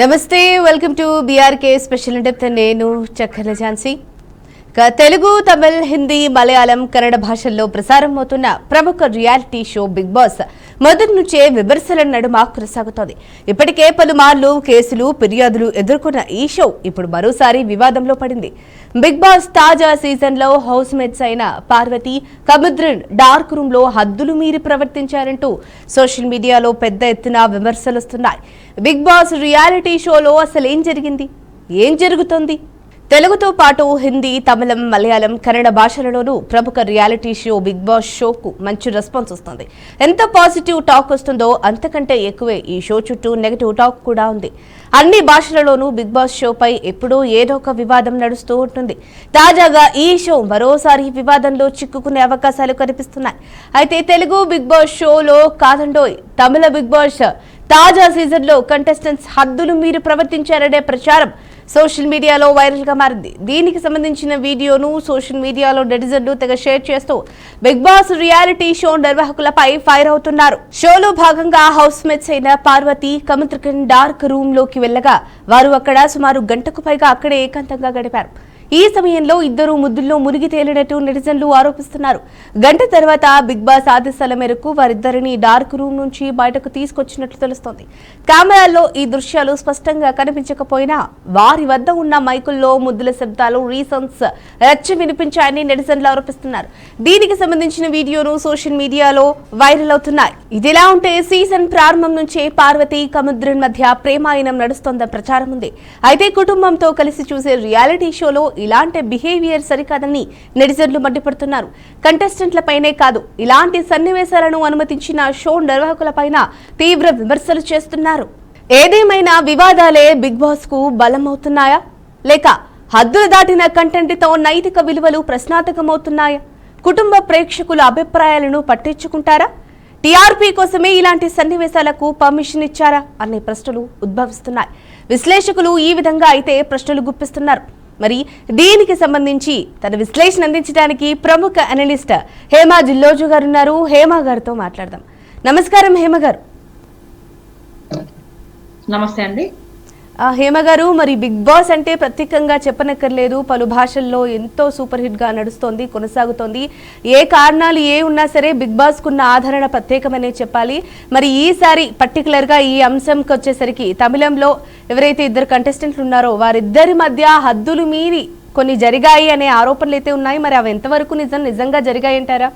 నమస్తే, welcome to BRK special in depth. నేను చక్కల ఝాన్సీ. తెలుగు, తమిళ్, హిందీ, మలయాళం, కన్నడ భాషల్లో ప్రసారం అవుతున్న ప్రముఖ రియాలిటీ షో బిగ్ బాస్ మొదటి నుంచే విమర్శల నడుమ కొనసాగుతోంది. ఇప్పటికే పలుమార్లు కేసులు, ఫిర్యాదులు ఎదుర్కొన్న ఈ షో ఇప్పుడు మరోసారి వివాదంలో పడింది. బిగ్ బాస్ తాజా సీజన్లో హౌస్ మేట్స్ అయిన పార్వతి, కముద్రిన్ డార్క్ రూమ్ లో హద్దులు మీరి ప్రవర్తించారంటూ సోషల్ మీడియాలో పెద్ద ఎత్తున విమర్శలు వస్తున్నాయి. బిగ్ బాస్ రియాలిటీ షోలో అసలు ఏం జరిగింది, ఏం జరుగుతోంది? తెలుగుతో పాటు హిందీ, తమిళం, మలయాళం, కన్నడ భాషలలోనూ ప్రముఖ రియాలిటీ షో బిగ్ బాస్ షోకు మంచి రెస్పాన్స్ వస్తుంది. ఎంత పాజిటివ్ టాక్ వస్తుందో అంతకంటే ఎక్కువే ఈ షో చుట్టూ నెగటివ్ టాక్ కూడా ఉంది. అన్ని భాషలలోనూ బిగ్ బాస్ షోపై ఎప్పుడూ ఏదో ఒక వివాదం నడుస్తూ ఉంటుంది. తాజాగా ఈ షో మరోసారి వివాదంలో చిక్కుకునే అవకాశాలు కనిపిస్తున్నాయి. అయితే తెలుగు బిగ్ బాస్ షోలో కాదండోయ్, తమిళ బిగ్ బాస్ తాజా సీజన్లో కంటెస్టెంట్స్ హద్దులు మీరి ప్రవర్తించారనే ప్రచారం సోషల్ మీడియాలో వైరల్ గా మారింది. దీనికి సంబంధించిన వీడియోను సోషల్ మీడియాలో నెటిజన్లు తెగ షేర్ చేస్తూ బిగ్ బాస్ రియాలిటీ షో నిర్వాహకులపై ఫైర్ అవుతున్నారు. షోలో భాగంగా హౌస్ మేట్స్ అయిన పార్వతి, కముద్రిన్ డార్క్ రూమ్ లోకి వెళ్లగా వారు అక్కడ సుమారు గంటకు పైగా అక్కడే ఏకాంతంగా గడిపారు. ఈ సమయంలో ఇద్దరు ముద్దుల్లో మునిగి తేలినట్టు నెటిజన్లు ఆరోపిస్తున్నారు. గంట తర్వాత బిగ్ బాస్ ఆదేశాల మేరకు వారిద్దరిని డార్క్ రూమ్ నుంచి బయటకు తీసుకొచ్చినట్లు తెలుస్తోంది. కెమెరాల్లో ఈ దృశ్యాలు స్పష్టంగా కనిపించకపోయినా వారి వద్ద ఉన్న మైకుల్లో ముద్దుల శబ్దాలు, రీసన్స్ రచ్చి వినిపించాయని నెటిజన్లు ఆరోపిస్తున్నారు. దీనికి సంబంధించిన వీడియోను సోషల్ మీడియాలో వైరల్ అవుతున్నాయి. ఇదిలా ఉంటే సీజన్ ప్రారంభం నుంచే పార్వతి, కముద్రిన్ మధ్య ప్రేమాయణం నడుస్తోందన్న ప్రచారం ఉంది. అయితే కుటుంబంతో కలిసి చూసే రియాలిటీ షోలో ఇలాంటి బిహేవియర్ సరికాదని నెటిజన్లు మండిపడుతున్నారు. కంటెస్టెంట్లపైనే కాదు, ఇలాంటి సన్నివేశాలను అనుమతించిన షో నిర్వాహకులపైన తీవ్ర విమర్శలు చేస్తున్నారు. ఏదేమైనా వివాదాలే బిగ్ బాస్ కు బలం అవుతున్నాయా, లేక హద్దులు దాటిన కంటెంట్తో నైతిక విలువలు ప్రశ్నార్థకమవుతున్నాయా? కుటుంబ ప్రేక్షకుల అభిప్రాయాలను పట్టించుకుంటారా? టీఆర్పీ కోసమే ఇలాంటి సన్నివేశాలకు పర్మిషన్ ఇచ్చారా అనే ప్రశ్నలు ఉద్భవిస్తున్నాయి. విశ్లేషకులు ఈ విధంగా అయితే ప్రశ్నలు గుప్పిస్తున్నారు. మరి దీనికి సంబంధించి తన విశ్లేషణ అందించడానికి ప్రముఖ అనలిస్ట్ హేమా జిల్లోజు గారు ఉన్నారు. హేమా గారితో మాట్లాడదాం. నమస్కారం హేమ గారు. నమస్తే అండి. హేమ గారు, మరి బిగ్ బాస్ అంటే ప్రత్యేకంగా చెప్పనక్కర్లేదు, పలు భాషల్లో ఎంతో సూపర్ హిట్ గా నడుస్తోంది, కొనసాగుతోంది. ఏ కారణాలు ఏ ఉన్నా సరే బిగ్ బాస్ కున్న ఆదరణ ప్రత్యేకమనే చెప్పాలి. మరి ఈసారి పర్టికులర్ గా ఈ అంశంకి వచ్చేసరికి తమిళంలో ఎవరైతే ఇద్దరు కంటెస్టెంట్లు ఉన్నారో వారిద్దరి మధ్య హద్దులు మీరి కొన్ని జరిగాయి అనే ఆరోపణలు అయితే ఉన్నాయి. మరి అవి ఎంతవరకు నిజంగా జరిగాయంటారా?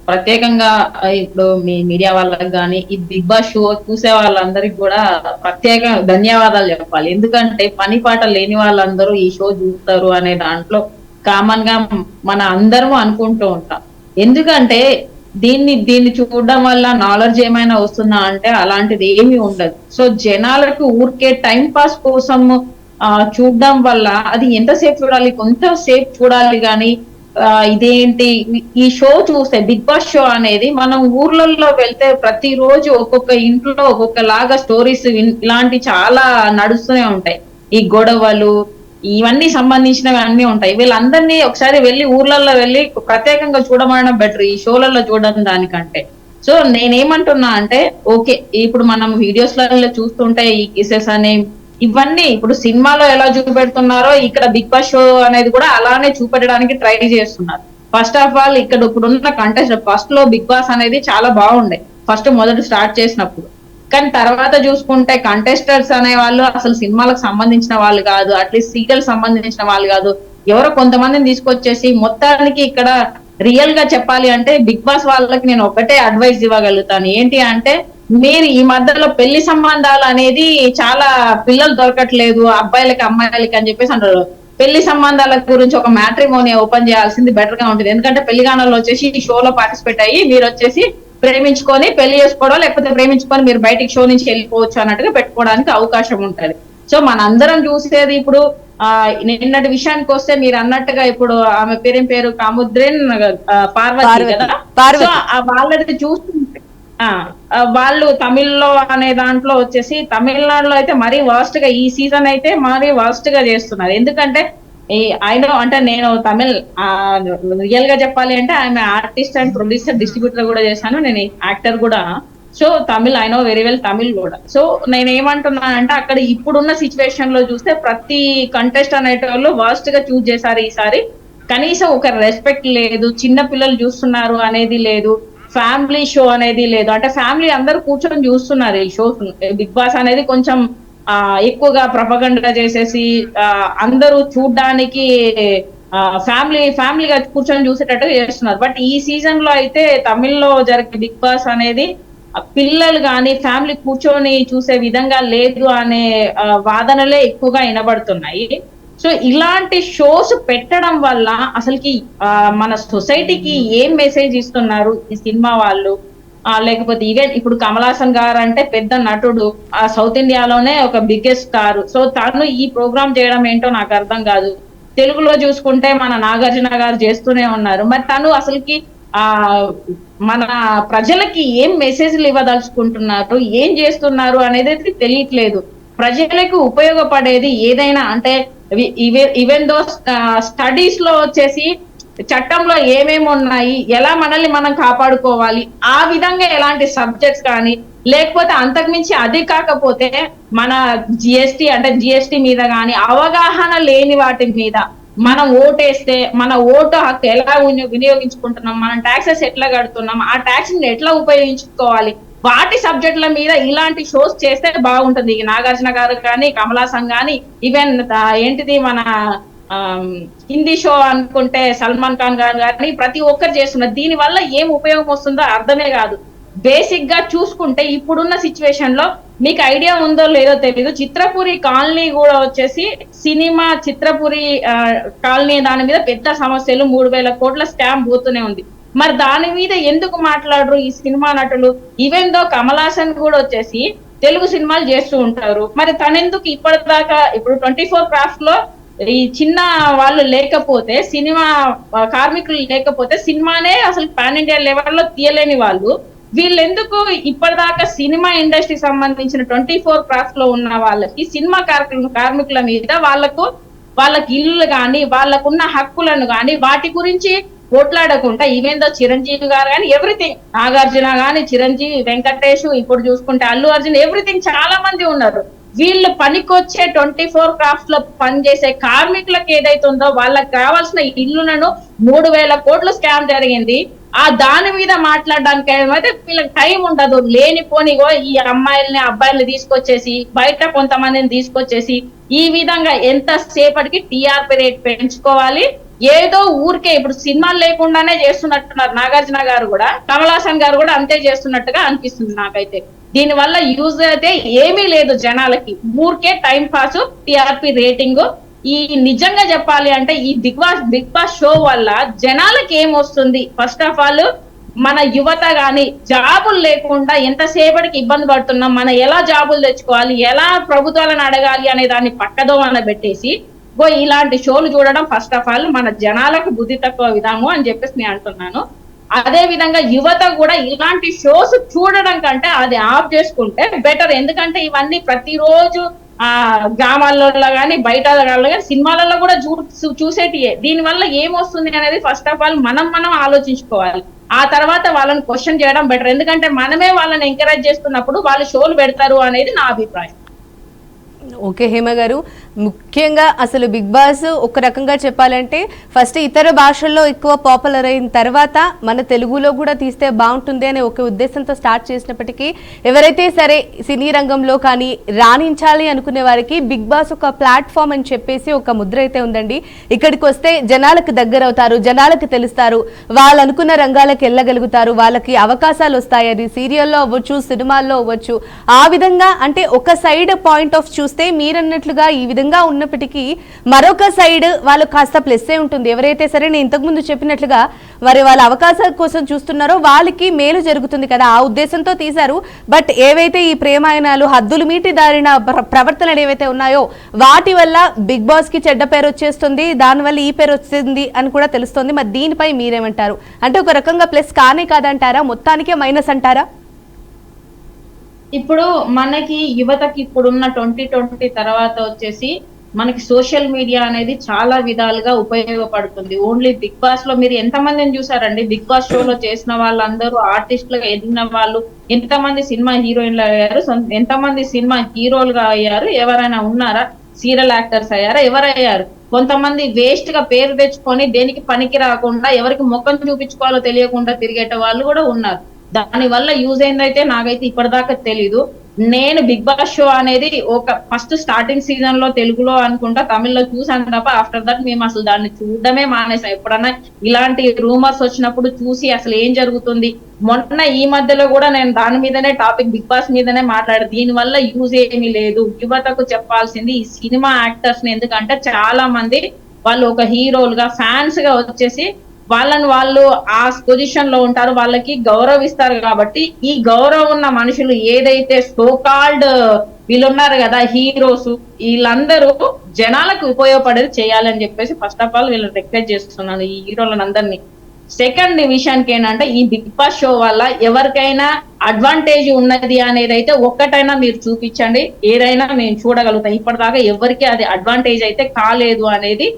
ప్రత్యేకంగా ఇప్పుడు మీ మీడియా వాళ్ళకి కానీ ఈ బిగ్ బాస్ షో చూసే వాళ్ళందరికీ కూడా ప్రత్యేక ధన్యవాదాలు చెప్పాలి. ఎందుకంటే పని పాట లేని వాళ్ళందరూ ఈ షో చూస్తారు అనే దాంట్లో కామన్ గా మన అందరము అనుకుంటూ ఉంటాం. ఎందుకంటే దీన్ని చూడడం వల్ల నాలెడ్జ్ ఏమైనా వస్తుందా అంటే అలాంటిది ఏమీ ఉండదు. సో జనాలకు ఊరికే టైం పాస్ కోసం చూడడం వల్ల అది ఎంతసేపు చూడాలి, కొంతసేపు చూడాలి. కానీ ఇదేంటి ఈ షో చూస్తే బిగ్ బాస్ షో అనేది మనం ఊర్లలో వెళ్తే ప్రతిరోజు ఒక్కొక్క ఇంట్లో ఒక్కొక్క లాగా స్టోరీస్ ఇలాంటి చాలా నడుస్తూనే ఉంటాయి. ఈ గొడవలు ఇవన్నీ సంబంధించినవి అన్ని ఉంటాయి. వీళ్ళందరినీ ఒకసారి వెళ్ళి ఊర్లలో వెళ్ళి ప్రత్యేకంగా చూడమనడం బెటర్ ఈ షోలలో చూడడం దానికంటే. సో నేనేమంటున్నా అంటే ఓకే, ఇప్పుడు మనం వీడియోస్లలో చూస్తుంటే ఈ కేసెస్ అనే ఇవన్నీ ఇప్పుడు సినిమాలో ఎలా చూపెడుతున్నారో ఇక్కడ బిగ్ బాస్ షో అనేది కూడా అలానే చూపెట్టడానికి ట్రై చేస్తున్నారు. ఫస్ట్ ఆఫ్ ఆల్ ఇక్కడ ఇప్పుడున్న కంటెస్టెంట్ ఫస్ట్ లో బిగ్ బాస్ అనేది చాలా బాగుండే మొదటి స్టార్ట్ చేసినప్పుడు. కానీ తర్వాత చూసుకుంటే కంటెస్టెంట్స్ అనే వాళ్ళు అసలు సినిమాలకు సంబంధించిన వాళ్ళు కాదు, అట్లీస్ట్ సీరియల్ సంబంధించిన వాళ్ళు కాదు. ఎవరో కొంతమందిని తీసుకొచ్చేసి మొత్తానికి ఇక్కడ రియల్ గా చెప్పాలి అంటే బిగ్ బాస్ వాళ్ళకి నేను ఒకటే అడ్వైస్ ఇవ్వగలుగుతాను. ఏంటి అంటే మీరు ఈ మధ్యలో పెళ్లి సంబంధాలు అనేది చాలా పిల్లలు దొరకట్లేదు అబ్బాయిలకి అమ్మాయిలకి అని చెప్పేసి అంటారు. పెళ్లి సంబంధాల గురించి ఒక మ్యాట్రిమోని ఓపెన్ చేయాల్సింది బెటర్ గా ఉంటుంది. ఎందుకంటే పెళ్లిగానాలు వచ్చేసి ఈ షోలో పార్టిసిపేట్ అయ్యి మీరు వచ్చేసి ప్రేమించుకొని పెళ్లి చేసుకోవడం, లేకపోతే ప్రేమించుకొని మీరు బయటికి షో నుంచి వెళ్ళిపోవచ్చు అన్నట్టుగా పెట్టుకోవడానికి అవకాశం ఉంటది. సో మనందరం చూసేది ఇప్పుడు నిన్నటి విషయానికి వస్తే మీరు అన్నట్టుగా ఇప్పుడు ఆమె పేరు కాముద్రిన్ పార్వతి కదా. సో వాళ్ళది చూస్తుంటే వాళ్ళు తమిళ్లో అనే దాంట్లో వచ్చేసి తమిళనాడులో అయితే మరీ వర్స్ట్ గా ఈ సీజన్ అయితే మరీ వర్స్ట్ గా చేస్తున్నారు. ఎందుకంటే ఆయన అంటే నేను తమిళ్ రియల్ గా చెప్పాలి అంటే ఆమె ఆర్టిస్ట్ అండ్ ప్రొడ్యూసర్, డిస్ట్రిబ్యూటర్ కూడా చేశాను, నేను యాక్టర్ కూడా. So Tamil I know very well Tamil కూడా. సో నేను ఏమంటున్నానంటే అక్కడ ఇప్పుడున్న సిచ్యువేషన్ లో చూస్తే ప్రతి కంటెస్ట్ అనేటోళ్ళు వర్స్ట్ గా చూస్ చేశారు ఈసారి. కనీసం ఒక రెస్పెక్ట్ లేదు, చిన్న పిల్లలు చూస్తున్నారు అనేది లేదు, ఫ్యామిలీ షో అనేది లేదు. అంటే ఫ్యామిలీ అందరూ కూర్చొని చూస్తున్నారు ఈ షో. బిగ్ బాస్ అనేది కొంచెం ఎక్కువగా ప్రపగండా చేసేసి అందరూ చూడ్డానికి ఫ్యామిలీగా కూర్చొని చూసేటట్టు చేస్తున్నారు. బట్ ఈ సీజన్ లో అయితే తమిళ్లో జరిగే బిగ్ బాస్ అనేది పిల్లలు కానీ ఫ్యామిలీ కూర్చొని చూసే విధంగా లేదు అనే వాదనలే ఎక్కువగా వినబడుతున్నాయి. సో ఇలాంటి షోస్ పెట్టడం వల్ల అసలుకి మన సొసైటీకి ఏం మెసేజ్ ఇస్తున్నారు ఈ సినిమా వాళ్ళు? లేకపోతే ఈవెన్ ఇప్పుడు కమల్ హాసన్ గారు అంటే పెద్ద నటుడు, సౌత్ ఇండియాలోనే ఒక బిగ్గెస్ట్ స్టార్. సో తను ఈ ప్రోగ్రామ్ చేయడం ఏంటో నాకు అర్థం కాదు. తెలుగులో చూసుకుంటే మన నాగార్జున గారు చేస్తూనే ఉన్నారు. మరి తను అసలుకి మన ప్రజలకి ఏం మెసేజ్లు ఇవ్వదలుచుకుంటున్నారు, ఏం చేస్తున్నారు అనేది తెలియట్లేదు. ప్రజలకు ఉపయోగపడేది ఏదైనా అంటే ఈవెన్ దో స్టడీస్ లో వచ్చేసి చట్టంలో ఏమేమి ఉన్నాయి, ఎలా మనల్ని మనం కాపాడుకోవాలి, ఆ విధంగా ఎలాంటి సబ్జెక్ట్స్ కానీ, లేకపోతే అంతకుమించి అది కాకపోతే మన జిఎస్టి మీద కానీ అవగాహన లేని వాటి మీద మనం ఓటేస్తే మన ఓటు హక్కు ఎలా వినియోగించుకుంటున్నాం, మనం ట్యాక్సెస్ ఎట్లా కడుతున్నాం, ఆ ట్యాక్స్ ని ఎట్లా ఉపయోగించుకోవాలి, వాటి సబ్జెక్టుల మీద ఇలాంటి షోస్ చేస్తే బాగుంటుంది. నాగార్జున గారు కానీ, కమల్ హాసన్ కానీ, ఈవెన్ ఏంటిది మన హిందీ షో అనుకుంటే సల్మాన్ ఖాన్ గారు కానీ ప్రతి ఒక్కరు చేస్తున్నారు. దీని వల్ల ఏం ఉపయోగం వస్తుందో అర్థమే కాదు. బేసిక్ గా చూసుకుంటే ఇప్పుడున్న సిచ్యువేషన్ లో మీకు ఐడియా ఉందో లేదో తెలీదు, చిత్రపురి కాలనీ కూడా వచ్చేసి సినిమా చిత్రపురి కాలనీ దాని మీద పెద్ద సమస్యలు, 3,000 కోట్ల స్కామ్ పోతూనే ఉంది. మరి దాని మీద ఎందుకు మాట్లాడరు ఈ సినిమా నటులు? ఈవెన్ దో కమల్ హాసన్ కూడా వచ్చేసి తెలుగు సినిమాలు చేస్తూ ఉంటారు. మరి తనెందుకు ఇప్పటిదాకా ఇప్పుడు 24 క్రాఫ్ట్ లో ఈ చిన్న వాళ్ళు లేకపోతే, సినిమా కార్మికులు లేకపోతే సినిమానే అసలు పాన్ ఇండియా లెవెల్లో తీయలేని వాళ్ళు, వీళ్ళెందుకు ఇప్పటిదాకా సినిమా ఇండస్ట్రీ సంబంధించిన 24 క్రాఫ్ట్ లో ఉన్న వాళ్ళకి, సినిమా కార్మికుల మీద వాళ్ళకి ఇల్లు కానీ, వాళ్ళకున్న హక్కులను కానీ వాటి గురించి పోట్లాడకుండా, ఈవెన్ దో చిరంజీవి గారు కానీ ఎవ్రీథింగ్, నాగార్జున కానీ, చిరంజీవి, వెంకటేష్, ఇప్పుడు చూసుకుంటే అల్లు అర్జున్, ఎవ్రీథింగ్ చాలా మంది ఉన్నారు. వీళ్ళు పనికొచ్చే 24 క్రాఫ్ట్ లో పనిచేసే కార్మికులకు ఏదైతే ఉందో వాళ్ళకి కావాల్సిన ఇల్లులను 3,000 కోట్లు స్కామ్ జరిగింది. దాని మీద మాట్లాడడానికి అయితే వీళ్ళకి టైం ఉండదు. లేనిపోనిగో ఈ అమ్మాయిల్ని అబ్బాయిల్ని తీసుకొచ్చేసి, బయట కొంతమందిని తీసుకొచ్చేసి ఈ విధంగా ఎంతసేపటికి టీఆర్పీ రేట్ పెంచుకోవాలి. ఏదో ఊరికే ఇప్పుడు సినిమాలు లేకుండానే చేస్తున్నట్టున్నారు నాగార్జున గారు కూడా, కమల్ హాసన్ గారు కూడా అంతే చేస్తున్నట్టుగా అనిపిస్తుంది నాకైతే. దీని వల్ల యూజ్ అయితే ఏమీ లేదు జనాలకి, ఊరికే టైం పాస్, టీఆర్పీ రేటింగ్. ఈ నిజంగా చెప్పాలి అంటే ఈ బిగ్ బాస్ షో వల్ల జనాలకి ఏం వస్తుంది? ఫస్ట్ ఆఫ్ ఆల్ మన యువత గాని జాబులు లేకుండా ఎంతసేపటికి ఇబ్బంది పడుతున్నాం, మనం ఎలా జాబులు తెచ్చుకోవాలి, ఎలా ప్రభుత్వాలను అడగాలి అనే దాన్ని పక్కదోవన పెట్టేసి ఇలాంటి షోలు చూడడం ఫస్ట్ ఆఫ్ ఆల్ మన జనాలకు బుద్ధి తక్కువ విధాము అని చెప్పేసి నేను అంటున్నాను. అదే విధంగా యువత కూడా ఇలాంటి షోస్ చూడడం కంటే అది ఆఫ్ చేసుకుంటే బెటర్. ఎందుకంటే ఇవన్నీ ప్రతిరోజు గ్రామాల్లో కానీ బయట కానీ సినిమాలలో కూడా చూసేటియే. దీని వల్ల ఏమొస్తుంది అనేది ఫస్ట్ ఆఫ్ ఆల్ మనం ఆలోచించుకోవాలి. ఆ తర్వాత వాళ్ళని క్వశ్చన్ చేయడం బెటర్. ఎందుకంటే మనమే వాళ్ళని ఎంకరేజ్ చేస్తున్నప్పుడు వాళ్ళు షోలు పెడతారు అనేది నా అభిప్రాయం. ఓకే హేమ గారు, ముఖ్యంగా అసలు బిగ్ బాస్ ఒక రకంగా చెప్పాలంటే ఫస్ట్ ఇతర భాషల్లో ఎక్కువ పాపులర్ అయిన తర్వాత మన తెలుగులో కూడా తీస్తే బాగుంటుంది అనే ఒక ఉద్దేశంతో స్టార్ట్ చేసినప్పటికీ, ఎవరైతే సరే సినీ రంగంలో కానీ రాణించాలి అనుకునే వారికి బిగ్ బాస్ ఒక ప్లాట్ఫామ్ అని చెప్పేసి ఒక ముద్ర అయితే ఉందండి. ఇక్కడికి వస్తే జనాలకు దగ్గర అవుతారు, జనాలకు తెలుస్తారు, వాళ్ళు అనుకున్న రంగాలకు వెళ్ళగలుగుతారు, వాళ్ళకి అవకాశాలు వస్తాయి. అది సీరియల్లో అవ్వచ్చు, సినిమాల్లో అవ్వచ్చు. ఆ విధంగా అంటే ఒక సైడ్ పాయింట్ ఆఫ్ చూస్తే మీరన్నట్లుగా ఈ విధంగా ఉన్నప్పటికీ మరొక సైడ్ వాళ్ళు కాస్త ప్లస్సే ఉంటుంది. ఎవరైతే సరే నేను ఇంతకుముందు చెప్పినట్లుగా మరి వాళ్ళ అవకాశాల కోసం చూస్తున్నారో వాళ్ళకి మేలు జరుగుతుంది కదా, ఆ ఉద్దేశంతో తీశారు. బట్ ఏవైతే ఈ ప్రేమాయణాలు, హద్దులు మీటి దారిన ప్రవర్తనలు ఏవైతే ఉన్నాయో వాటి వల్ల బిగ్ బాస్ కి చెడ్డ పేరు వచ్చేస్తుంది, దానివల్ల ఈ పేరు వచ్చింది అని కూడా తెలుస్తుంది. మరి దీనిపై మీరేమంటారు? అంటే ఒక రకంగా ప్లస్ కానే కాదంటారా, మొత్తానికే మైనస్ అంటారా? ఇప్పుడు మనకి యువతకి ఇప్పుడున్న 2020 తర్వాత వచ్చేసి మనకి సోషల్ మీడియా అనేది చాలా విధాలుగా ఉపయోగపడుతుంది. ఓన్లీ బిగ్ బాస్ లో మీరు ఎంతమందిని చూసారండి? బిగ్ బాస్ షోలో చేసిన వాళ్ళందరూ ఆర్టిస్టులుగా ఎదిగిన వాళ్ళు, ఎంతమంది సినిమా హీరోయిన్లు అయ్యారు, ఎంతమంది సినిమా హీరోలుగా అయ్యారు, ఎవరైనా ఉన్నారా? సీరియల్ యాక్టర్స్ అయ్యారా? ఎవరయ్యారు? కొంతమంది వేస్ట్ గా పేరు తెచ్చుకొని దేనికి పనికి రాకుండా, ఎవరికి ముఖం చూపించుకోవాలో తెలియకుండా తిరిగేట వాళ్ళు కూడా ఉన్నారు. దాని వల్ల యూజ్ అయిందైతే నాకైతే ఇప్పటిదాకా తెలీదు. నేను బిగ్ బాస్ షో అనేది ఒక ఫస్ట్ స్టార్టింగ్ సీజన్ లో తెలుగులో అనుకుంటా, తమిళ్లో చూసాను తప్ప ఆఫ్టర్ దట్ మేము అసలు దాన్ని చూడడమే మానేసాం. ఎప్పుడన్నా ఇలాంటి రూమర్స్ వచ్చినప్పుడు చూసి అసలు ఏం జరుగుతుంది, మొన్న ఈ మధ్యలో కూడా నేను దాని మీదనే టాపిక్ బిగ్ బాస్ మీదనే మాట్లాడాను. దీని వల్ల యూజ్ ఏమీ లేదు. యువతకు చెప్పాల్సింది ఈ సినిమా యాక్టర్స్ ని, ఎందుకంటే చాలా మంది వాళ్ళు ఒక హీరోలుగా ఫ్యాన్స్ గా వచ్చేసి వాళ్ళని వాళ్ళు ఆ పొజిషన్ లో ఉంటారు, వాళ్ళకి గౌరవిస్తారు. కాబట్టి ఈ గౌరవం ఉన్న మనుషులు ఏదైతే సోకాల్డ్ వీళ్ళున్నారు కదా హీరోస్, వీళ్ళందరూ జనాలకు ఉపయోగపడేది చేయాలని చెప్పేసి ఫస్ట్ ఆఫ్ ఆల్ వీళ్ళని రిక్వెస్ట్ చేస్తున్నాను, ఈ హీరోలను అందరినీ. సెకండ్ విషయానికి ఏంటంటే, ఈ బిగ్ బాస్ షో వల్ల ఎవరికైనా అడ్వాంటేజ్ ఉన్నది అనేది అయితే ఒక్కటైనా మీరు చూపించండి, ఏదైనా మేము చూడగలుగుతాం. ఇప్పటిదాకా ఎవరికి అది అడ్వాంటేజ్ అయితే కాలేదు అనేది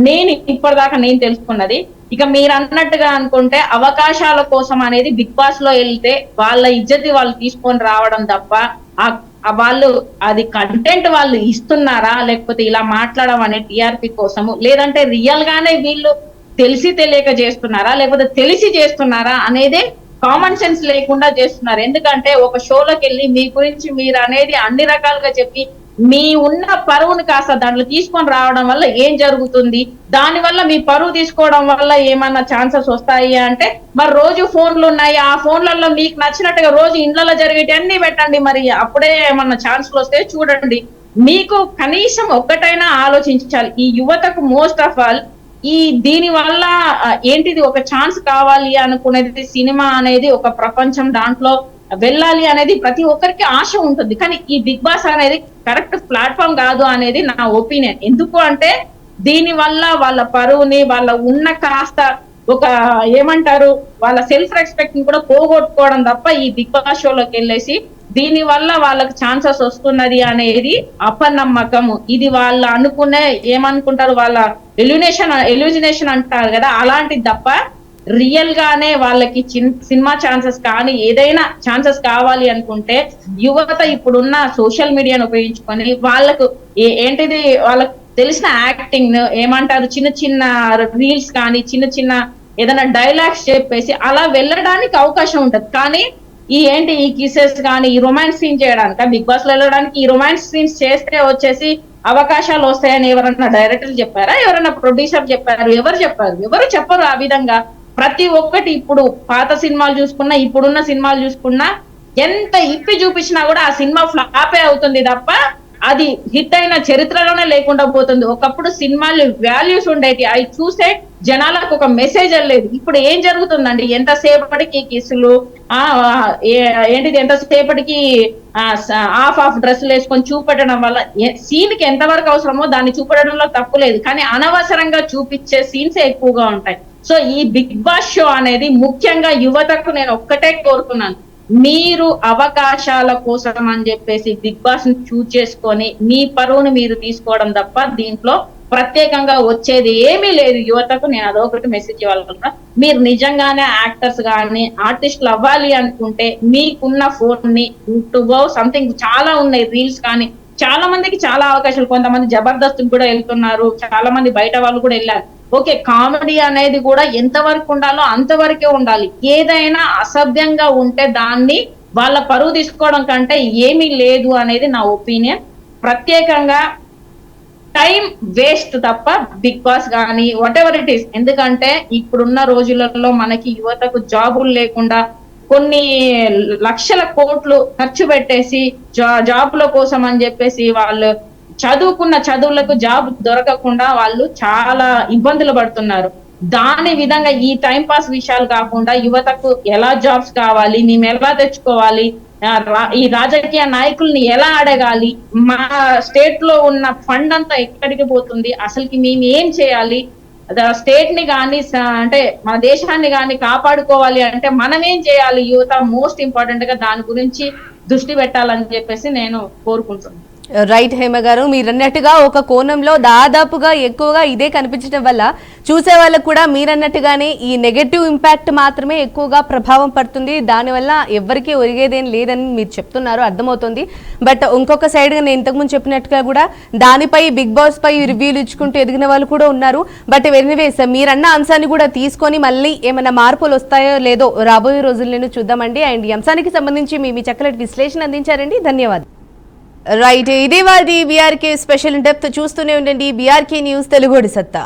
నేను ఇప్పటిదాకా నేను తెలుసుకున్నది. ఇక మీరు అన్నట్టుగా అనుకుంటే అవకాశాల కోసం అనేది బిగ్ బాస్ లో వెళ్తే వాళ్ళ ఇజ్జతి వాళ్ళు తీసుకొని రావడం తప్ప వాళ్ళు అది కంటెంట్ వాళ్ళు ఇస్తున్నారా, లేకపోతే ఇలా మాట్లాడడం అనే టీఆర్పీ కోసము, లేదంటే రియల్ గానే వీళ్ళు తెలిసి తెలియక చేస్తున్నారా, లేకపోతే తెలిసి చేస్తున్నారా అనేదే కామన్ సెన్స్ లేకుండా చేస్తున్నారు. ఎందుకంటే ఒక షోలోకి వెళ్ళి మీ గురించి మీరు అనేది అన్ని రకాలుగా చెప్పి మీ ఉన్న పరువుని కాస్త దాంట్లో తీసుకొని రావడం వల్ల ఏం జరుగుతుంది, దాని వల్ల మీ పరువు తీసుకోవడం వల్ల ఏమన్నా ఛాన్సెస్ వస్తాయి అంటే, మరి రోజు ఫోన్లు ఉన్నాయి, ఆ ఫోన్లలో మీకు నచ్చినట్టుగా రోజు ఇండ్లలో జరిగేటి అన్ని పెట్టండి, మరి అప్పుడే ఏమన్నా ఛాన్సులు వస్తే చూడండి. మీకు కనీసం ఒక్కటైనా ఆలోచించాలి. ఈ యువతకు మోస్ట్ ఆఫ్ ఆల్ ఈ దీని వల్ల ఏంటిది, ఒక ఛాన్స్ కావాలి అనుకునేది సినిమా అనేది ఒక ప్రపంచం, దాంట్లో వెళ్ళాలి అనేది ప్రతి ఒక్కరికి ఆశ ఉంటుంది. కానీ ఈ బిగ్ బాస్ అనేది కరెక్ట్ ప్లాట్ఫామ్ కాదు అనేది నా ఒపీనియన్. ఎందుకు అంటే దీని వల్ల వాళ్ళ పరువుని, వాళ్ళ ఉన్న కాస్త ఒక ఏమంటారు వాళ్ళ సెల్ఫ్ రెస్పెక్ట్ ని కూడా పోగొట్టుకోవడం తప్ప ఈ బిగ్ బాస్ షోలోకి వెళ్ళేసి దీని వల్ల వాళ్ళకి ఛాన్సెస్ వస్తున్నది అపనమ్మకము. ఇది వాళ్ళు అనుకునే ఏమనుకుంటారు, వాళ్ళ ఎల్యూజినేషన్ అంటారు కదా, అలాంటిది తప్ప రియల్ గానే వాళ్ళకి సినిమా ఛాన్సెస్ కానీ ఏదైనా ఛాన్సెస్ కావాలి అనుకుంటే యువత ఇప్పుడున్న సోషల్ మీడియాను ఉపయోగించుకొని వాళ్ళకు ఏంటిది వాళ్ళకు తెలిసిన యాక్టింగ్ ఏమంటారు, చిన్న చిన్న రీల్స్ కానీ చిన్న చిన్న ఏదైనా డైలాగ్స్ చెప్పేసి అలా వెళ్ళడానికి అవకాశం ఉంటది. కానీ ఈ కిసెస్ కానీ ఈ రొమాన్స్ సీన్ చేయడానికి బిగ్ బాస్ లో వెళ్ళడానికి ఈ రొమాన్స్ సీన్స్ చేస్తే వచ్చేసి అవకాశాలు వస్తాయని ఎవరన్నా డైరెక్టర్లు చెప్పారా, ఎవరన్నా ప్రొడ్యూసర్ చెప్పారు? ఎవరు చెప్పారు? ఎవరు చెప్పరు. ఆ విధంగా ప్రతి ఒక్కటి ఇప్పుడు పాత సినిమాలు చూసుకున్నా, ఇప్పుడున్న సినిమాలు చూసుకున్నా, ఎంత ఇప్పి చూపించినా కూడా ఆ సినిమా ఫ్లాపే అవుతుంది తప్ప అది హిట్ అయిన చరిత్రలోనే లేకుండా పోతుంది. ఒకప్పుడు సినిమాలు వాల్యూస్ ఉండేటి, అవి చూసే జనాలకు ఒక మెసేజ్ లేదు. ఇప్పుడు ఏం జరుగుతుందండి, ఎంతసేపటికి కిసులు ఏంటిది, ఎంతసేపటికి ఆఫ్ డ్రెస్సులు వేసుకొని చూపెట్టడం వల్ల సీన్ కి ఎంతవరకు అవసరమో దాన్ని చూపెట్టడంలో తప్పు లేదు, కానీ అనవసరంగా చూపించే సీన్స్ ఎక్కువగా ఉంటాయి. సో ఈ బిగ్ బాస్ షో అనేది ముఖ్యంగా యువతకు నేను ఒక్కటే కోరుకున్నాను, మీరు అవకాశాల కోసం అని చెప్పేసి బిగ్ బాస్ ని చూజ్ చేసుకొని మీ పరువును మీరు తీసుకోవడం తప్ప దీంట్లో ప్రత్యేకంగా వచ్చేది ఏమీ లేదు. యువతకు నేను అదొకటి మెసేజ్ ఇవ్వాలనుకుంటున్నా. మీరు నిజంగానే యాక్టర్స్ కానీ ఆర్టిస్టులు అవ్వాలి అనుకుంటే మీకున్న ఫోన్ ని యూట్యూబ్ సంథింగ్ చాలా ఉన్నాయి, రీల్స్ కానీ చాలా మందికి చాలా అవకాశాలు, కొంతమంది జబర్దస్త్ కూడా వెళ్తున్నారు, చాలా మంది బయట వాళ్ళు కూడా వెళ్ళారు. ఓకే, కామెడీ అనేది కూడా ఎంతవరకు ఉండాలో అంతవరకే ఉండాలి. ఏదైనా అసభ్యంగా ఉంటే దాన్ని వాళ్ళ పరువు తీసుకోవడం కంటే ఏమీ లేదు అనేది నా ఒపీనియన్. ప్రత్యేకంగా టైం వేస్ట్ తప్ప బిగ్ బాస్ కానీ వాట్ ఎవర్ ఇట్ ఈస్. ఎందుకంటే ఇప్పుడున్న రోజులలో మనకి యువతకు జాబులు లేకుండా కొన్ని లక్షల కోట్లు ఖర్చు పెట్టేసి జాబుల కోసం అని చెప్పేసి వాళ్ళు చదువుకున్న చదువులకు జాబ్ దొరకకుండా వాళ్ళు చాలా ఇబ్బందులు పడుతున్నారు. దాని విధంగా ఈ టైం పాస్ విషయాలు కాకుండా యువతకు ఎలా జాబ్స్ కావాలి, మేము ఎలా తెచ్చుకోవాలి, ఈ రాజకీయ నాయకుల్ని ఎలా అడగాలి, మా స్టేట్ లో ఉన్న ఫండ్ అంతా ఎక్కడికి పోతుంది, అసలుకి మేము ఏం చేయాలి, స్టేట్ ని కానీ అంటే మన దేశాన్ని కానీ కాపాడుకోవాలి అంటే మనం ఏం చేయాలి, యువత మోస్ట్ ఇంపార్టెంట్ గా దాని గురించి దృష్టి పెట్టాలని చెప్పేసి నేను కోరుకుంటున్నాను. రైట్ హేమ గారు, మీరన్నట్టుగా ఒక కోణంలో దాదాపుగా ఎక్కువగా ఇదే కనిపించడం వల్ల చూసే వాళ్ళకు కూడా మీరన్నట్టుగానే ఈ నెగటివ్ ఇంపాక్ట్ మాత్రమే ఎక్కువగా ప్రభావం పడుతుంది. దానివల్ల ఎవరికి ఒరిగేదేం లేదని మీరు చెప్తున్నారు, అర్థమవుతుంది. బట్ ఇంకొక సైడ్గా నేను ఇంతకుముందు చెప్పినట్టుగా కూడా దానిపై బిగ్ బాస్ పై రివ్యూలు ఇచ్చుకుంటూ ఎదిగిన వాళ్ళు కూడా ఉన్నారు. బట్ ఎనీవేస్ మీరన్న అంశాన్ని కూడా తీసుకొని మళ్ళీ ఏమైనా మార్పులు వస్తాయో లేదో రాబోయే రోజుల్లోనూ చూద్దామండి. అండ్ ఈ అంశానికి సంబంధించి మీ చక్కటి విశ్లేషణ అందించారండి, ధన్యవాదాలు. రైట్, ఇదే వారి బీఆర్కే స్పెషల్ డెప్త్. చూస్తూనే ఉండండి బీఆర్కే న్యూస్ తెలుగుడి సత్తా.